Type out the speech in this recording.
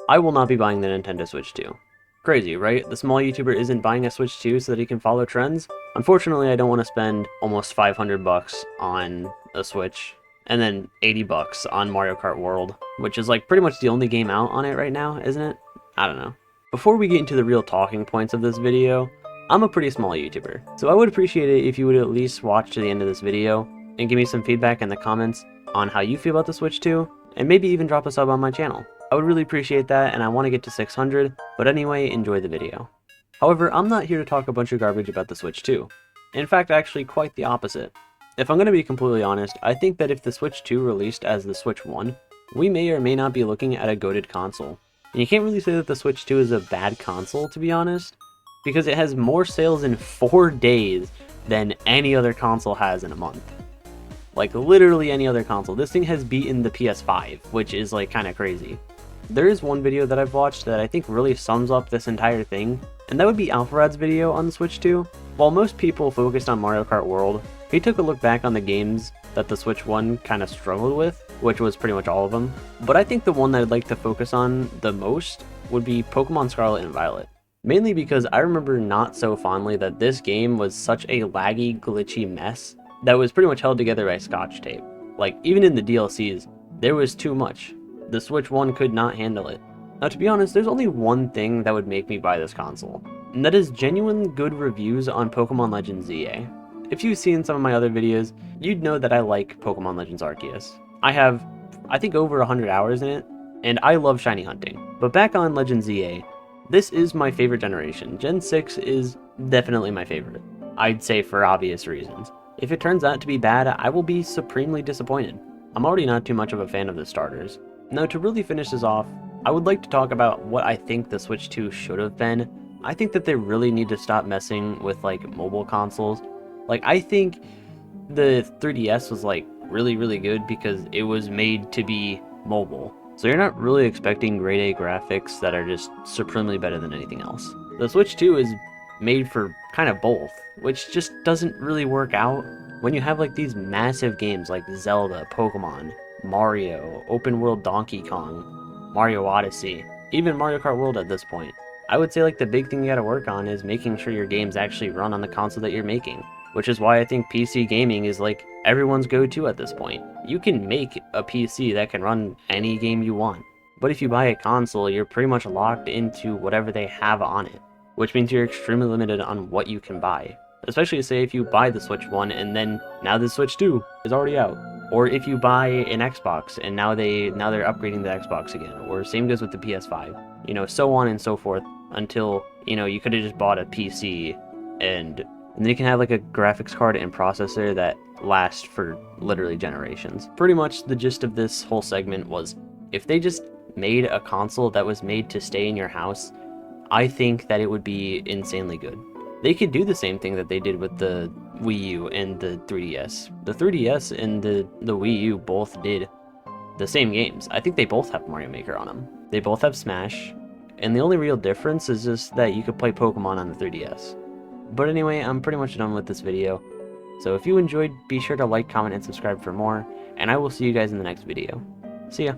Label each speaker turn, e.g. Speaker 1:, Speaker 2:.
Speaker 1: I will not be buying the Nintendo Switch 2. Crazy, right? The small YouTuber isn't buying a Switch 2 so that he can follow trends? Unfortunately, I don't want to spend almost 500 bucks on a Switch, and then 80 bucks on Mario Kart World, which is like pretty much the only game out on it right now, isn't it? I don't know. Before we get into the real talking points of this video, I'm a pretty small YouTuber, so I would appreciate it if you would at least watch to the end of this video and give me some feedback in the comments on how you feel about the Switch 2, and maybe even drop a sub on my channel. I would really appreciate that, and I want to get to 600, but anyway, enjoy the video. However, I'm not here to talk a bunch of garbage about the Switch 2. In fact, actually quite the opposite. If I'm going to be completely honest, I think that if the Switch 2 released as the Switch 1, we may or may not be looking at a goated console. And you can't really say that the Switch 2 is a bad console, to be honest, because it has more sales in 4 days than any other console has in a month. Like, literally any other console. This thing has beaten the PS5, which is, like, kind of crazy. There is one video that I've watched that I think really sums up this entire thing, and that would be Alpharad's video on the Switch 2. While most people focused on Mario Kart World, he took a look back on the games that the Switch 1 kind of struggled with, which was pretty much all of them. But I think the one that I'd like to focus on the most would be Pokemon Scarlet and Violet. Mainly because I remember not so fondly that this game was such a laggy, glitchy mess that was pretty much held together by Scotch tape. Like, even in the DLCs, there was too much. The Switch 1 could not handle it. Now, to be honest, there's only one thing that would make me buy this console, and that is genuine good reviews on Pokemon Legends ZA. If you've seen some of my other videos, you'd know that I like Pokemon Legends Arceus. I have, I think, over 100 hours in it, and I love shiny hunting. But back on Legends ZA, this is my favorite generation. Gen 6 is definitely my favorite. I'd say for obvious reasons. If it turns out to be bad, I will be supremely disappointed. I'm already not too much of a fan of the starters. Now, to really finish this off, I would like to talk about what I think the Switch 2 should have been. I think that they really need to stop messing with, like, mobile consoles. Like, I think the 3DS was, like, really good because it was made to be mobile. So you're not really expecting grade A graphics that are just supremely better than anything else. The Switch 2 is made for kind of both, which just doesn't really work out when you have, like, these massive games like Zelda, Pokemon, Mario, open world Donkey Kong, Mario Odyssey, even Mario Kart World at this point. I would say, like, the big thing you gotta work on is making sure your games actually run on the console that you're making, which is why I think PC gaming is, like, everyone's go-to at this point. You can make a PC that can run any game you want, but if you buy a console, you're pretty much locked into whatever they have on it, which means you're extremely limited on what you can buy. Especially, say, if you buy the Switch 1 and then now the Switch 2 is already out. Or if you buy an Xbox and now they're upgrading the Xbox again, or same goes with the PS5, you know, so on and so forth, until, you know, you could have just bought a PC and then you can have, like, a graphics card and processor that lasts for literally generations. Pretty much the gist of this whole segment was, if they just made a console that was made to stay in your house, I think that it would be insanely good. They could do the same thing that they did with the Wii U and the 3DS. The 3DS and the Wii U both did the same games. I think they both have Mario Maker on them. They both have Smash, and the only real difference is just that you could play Pokemon on the 3DS. But anyway, I'm pretty much done with this video. So if you enjoyed, be sure to like, comment, and subscribe for more, and I will see you guys in the next video. See ya!